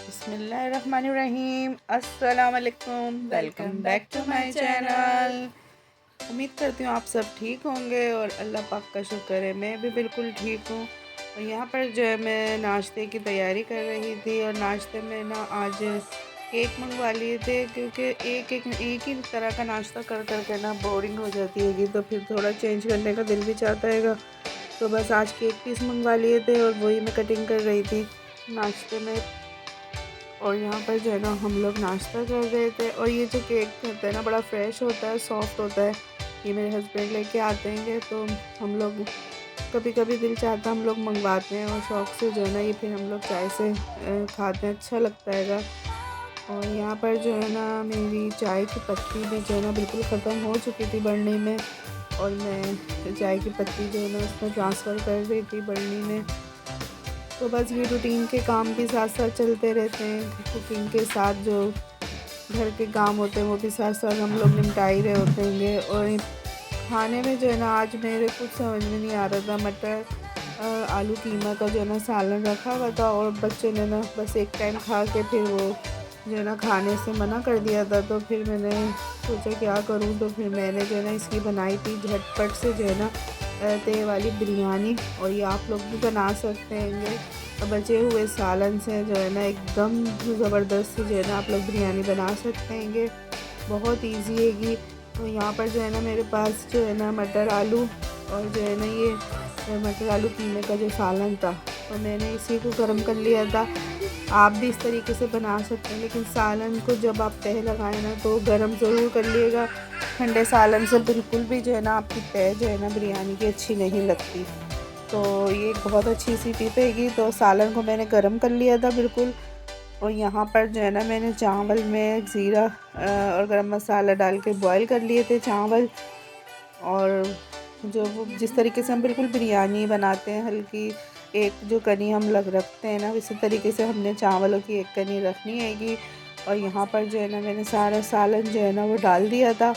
बिस्मिल्लाहिर्रहमानिर्रहीम। अस्सलाम वालेकुम। Welcome back to my channel. उम्मीद करती हूँ आप सब ठीक होंगे और अल्लाह पाक का शुक्र है मैं भी बिल्कुल ठीक हूँ। और यहाँ पर जो है मैं नाश्ते की तैयारी कर रही थी और नाश्ते में ना आज केक मंगवा लिए थे, क्योंकि एक ही तरह का नाश्ता कर कर के ना बोरिंग हो जाती हैगी, तो फिर थोड़ा चेंज करने का दिल भी चाहता हैगा। तो बस आज केक पीस मंगवा लिए थे और वही मैं कटिंग कर रही थी नाश्ते में। और यहाँ पर जो है ना हम लोग नाश्ता कर रहे थे। और ये जो केक होता है ना बड़ा फ्रेश होता है, सॉफ्ट होता है। ये मेरे हस्बैंड लेके आते हैं तो हम लोग कभी कभी दिल चाहता है हम लोग मंगवाते हैं और शौक़ से जो है ना ये फिर हम लोग चाय से खाते हैं, अच्छा लगता है। और यहाँ पर जो है ना मेरी चाय की पत्ती भी जो है ना बिल्कुल ख़त्म हो चुकी थी बढ़नी में, और मैं चाय की पत्ती जो है ना उसमें ट्रांसफ़र कर रही थी बढ़नी में। तो बस ये रूटीन के काम भी साथ साथ चलते रहते हैं। कुकिंग के साथ जो घर के काम होते हैं वो भी साथ साथ हम लोग निपटा ही रहे होते हैं। और खाने में जो है ना आज मेरे कुछ समझ में नहीं आ रहा था। मटर आलू कीमा का जो है ना सालन रखा हुआ था और बच्चे ने ना बस एक टाइम खा के फिर वो जो है ना खाने से मना कर दिया था। तो फिर मैंने सोचा क्या करूं, तो फिर मैंने जो है ना इसकी बनाई थी झटपट से जो है ना तेल वाली बिरयानी। और ये आप लोग भी बना सकते हैं। बचे हुए सालन से जो है ना एकदम ज़बरदस्त जो है ना आप लोग बिरयानी बना सकते हैं। बहुत इजी हैगी। तो यहाँ पर जो है ना मेरे पास जो है ना मटर आलू और जो है ना ये मटर आलू कीमे का जो सालन था, तो मैंने इसी को गर्म कर लिया था। आप भी इस तरीके से बना सकते हैं, लेकिन सालन को जब आप तह लगाएं ना तो गर्म ज़रूर कर लिएगा। ठंडे सालन से बिल्कुल भी जो है ना आपकी तह जो है ना बिरयानी की अच्छी नहीं लगती। तो ये बहुत अच्छी सी टिप हैगी। तो सालन को मैंने गर्म कर लिया था बिल्कुल। और यहाँ पर जो है ना मैंने चावल में ज़ीरा और गरम मसाला डाल के बॉईल कर लिए थे चावल। और जो वो जिस तरीके से हम बिल्कुल बिरयानी बनाते हैं, हल्की एक जो कनी हम रखते हैं ना, इसी तरीके से हमने चावलों की एक कनी रखनी हैगी। और यहाँ पर जो है ना मैंने सारा सालन जो है ना वो डाल दिया था।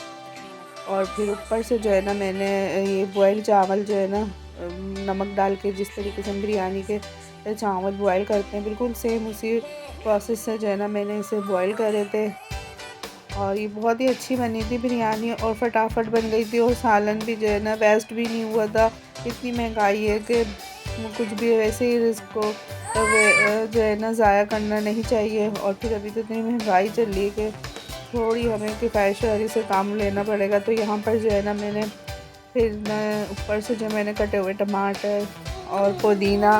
और फिर ऊपर से जो है ना मैंने ये बॉयल चावल जो है ना नमक डाल के जिस तरीके से हम बिरयानी के चावल बॉयल करते हैं बिल्कुल सेम उसी प्रोसेस से जो है ना मैंने इसे बॉयल करे थे। और ये बहुत ही अच्छी बनी थी बिरयानी और फटाफट बन गई थी। और सालन भी जो है ना वेस्ट भी नहीं हुआ था। इतनी महंगाई है कि कुछ भी वैसे ही रिस्क को जो है ना ज़ाया करना नहीं चाहिए। और फिर अभी तो इतनी महंगाई चल रही है कि थोड़ी हमें किफ़ायत से काम लेना पड़ेगा। तो यहाँ पर जो है ना मैंने फिर ऊपर से जो मैंने कटे हुए टमाटर और पुदीना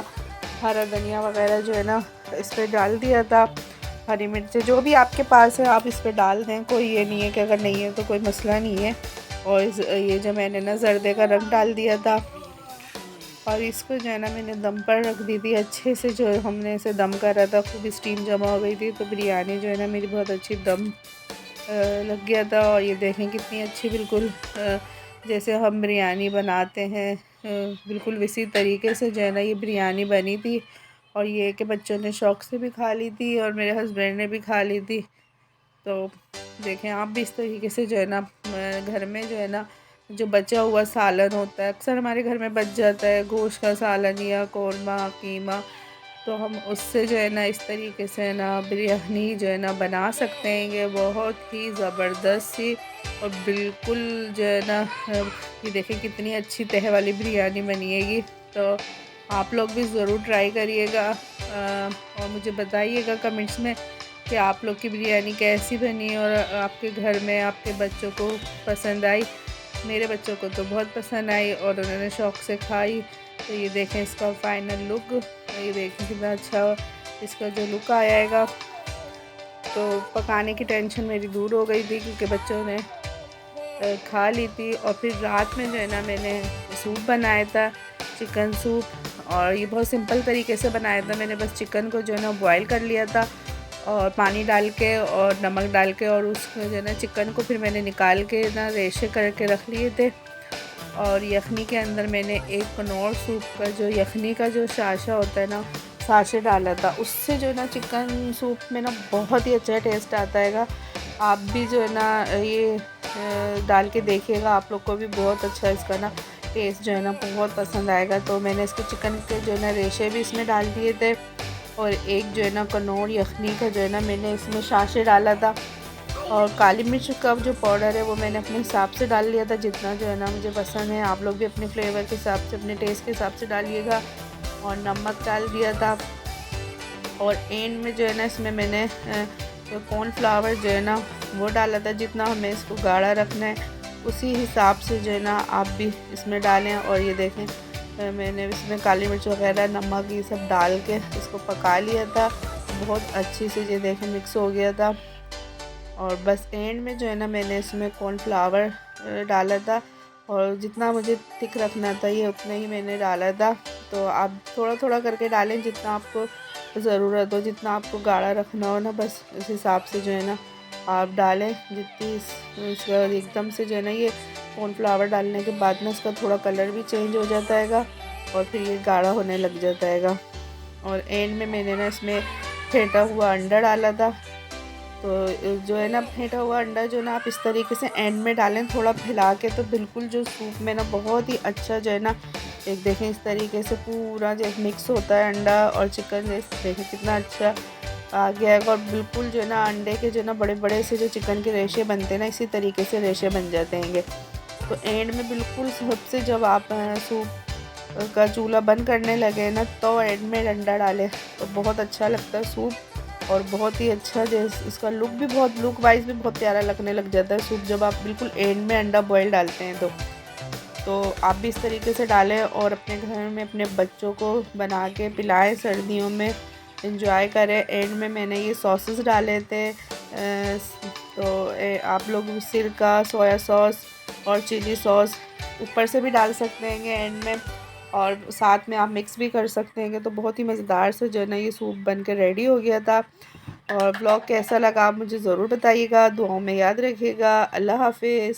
हरा धनिया वगैरह जो है ना इस पर डाल दिया था। हरी मिर्च जो भी आपके पास है आप इस पर डाल दें, कोई ये नहीं है कि अगर नहीं है तो कोई मसला नहीं है। और ये जो मैंने ना जर्दे का रंग डाल दिया था। और इसको जो है ना मैंने दम पर रख दी थी अच्छे से। जो हमने इसे दम करा था खूब स्टीम जमा हो गई थी, तो बिरयानी जो है ना मेरी बहुत अच्छी दम लग गया था। और ये देखें कितनी अच्छी बिल्कुल जैसे हम बिरयानी बनाते हैं बिल्कुल इसी तरीके से जो है ना ये बिरयानी बनी थी। और ये कि बच्चों ने शौक़ से भी खा ली थी और मेरे हस्बैंड ने भी खा ली थी। तो देखें आप भी इस तरीके से जो है ना घर में जो है ना जो बचा हुआ सालन होता है, अक्सर हमारे घर में बच जाता है गोश्त का सालन या कौरमा कीमा, तो हम उससे जो है ना इस तरीके से ना बिरयानी जो है ना बना सकते हैं। ये बहुत ही ज़बरदस्त सी और बिल्कुल जो है ना ये देखें कितनी अच्छी तह वाली बिरयानी बनी है। तो आप लोग भी ज़रूर ट्राई करिएगा और मुझे बताइएगा कमेंट्स में कि आप लोग की बिरयानी कैसी बनी और आपके घर में आपके बच्चों को पसंद आई। मेरे बच्चों को तो बहुत पसंद आई और उन्होंने शौक़ से खाई। तो ये देखें इसका फ़ाइनल लुक, ये देखें कितना अच्छा इसका जो लुक आएगा। तो पकाने की टेंशन मेरी दूर हो गई थी क्योंकि बच्चों ने खा ली थी। और फिर रात में जो है ना मैंने सूप बनाया था, चिकन सूप। और ये बहुत सिंपल तरीके से बनाया था। मैंने बस चिकन को जो है ना बॉईल कर लिया था और पानी डाल के और नमक डाल के, और उसको जो है ना चिकन को फिर मैंने निकाल के ना रेशे करके रख लिए थे। और यखनी के अंदर मैंने एक कनौर सूप का जो यखनी का जो शाशा होता है ना साशे डाला था। उससे जो है ना चिकन सूप में ना बहुत ही अच्छा टेस्ट आता है। आप भी जो है ना ये डाल के देखिएगा, आप लोग को भी बहुत अच्छा इसका ना टेस्ट जो है ना बहुत पसंद आएगा। तो मैंने इसके चिकन के जो है ना रेशे भी इसमें डाल दिए थे और एक जो है ना कनौर यखनी का जो है ना मैंने इसमें शाशे डाला था। और काली मिर्च का जो पाउडर है वो मैंने अपने हिसाब से डाल लिया था, जितना जो है ना मुझे पसंद है। आप लोग भी अपने फ्लेवर के हिसाब से, अपने टेस्ट के हिसाब से डालिएगा। और नमक डाल दिया था। और एंड में जो है ना इसमें मैंने कॉर्नफ्लावर जो है ना वो डाला था। जितना हमें इसको गाढ़ा रखना है उसी हिसाब से जो है ना आप भी इसमें डालें। और ये देखें मैंने इसमें काली मिर्च वगैरह, नमक, ये सब डाल के इसको पका लिया था। बहुत अच्छी से ये देखें मिक्स हो गया था। और बस एंड में जो है ना मैंने इसमें कॉर्नफ्लावर डाला था। और जितना मुझे थिक रखना था ये उतना ही मैंने डाला था। तो आप थोड़ा थोड़ा करके डालें जितना आपको ज़रूरत हो, जितना आपको गाढ़ा रखना हो ना, बस उस हिसाब से जो है ना आप डालें। जितनी इसका एकदम से जो है ना ये कॉर्नफ्लावर डालने के बाद ना इसका थोड़ा कलर भी चेंज हो जाता हैगा और फिर ये गाढ़ा होने लग जाता हैगा। और एंड में मैंने ना इसमें फेंटा हुआ अंडा डाला था। तो जो है ना फेंटा हुआ अंडा जो है ना आप इस तरीके से एंड में डालें थोड़ा फैला के, तो बिल्कुल जो सूप में ना बहुत ही अच्छा जो है ना, एक देखें इस तरीके से पूरा जो मिक्स होता है अंडा और चिकन, जैसे देखें कितना अच्छा आ गया है। और बिल्कुल जो है ना अंडे के जो है ना बड़े बड़े से जो चिकन के रेशे बनते हैं ना, इसी तरीके से रेशे बन जाते हैं। तो एंड में बिल्कुल सबसे जब आप सूप का चूल्हा बंद करने लगे ना, तो एंड में अंडा डालें तो बहुत अच्छा लगता है सूप। और बहुत ही अच्छा जैसे इसका लुक वाइज भी बहुत प्यारा लगने लग जाता है सूप, जब आप बिल्कुल एंड में अंडा बॉयल डालते हैं। तो आप भी इस तरीके से डालें और अपने घर में अपने बच्चों को बना के पिलाएं, सर्दियों में इंजॉय करें। एंड में मैंने ये सॉसेस डाले थे, तो आप लोग सिरका, सोया सॉस और चिली सॉस ऊपर से भी डाल सकते हैं एंड में, और साथ में आप मिक्स भी कर सकते हैं। तो बहुत ही मज़ेदार से जो है ना ये सूप बन के रेडी हो गया था। और ब्लॉग कैसा लगा आप मुझे ज़रूर बताइएगा, दुआओं में याद रखिएगा। अल्लाह हाफिज़।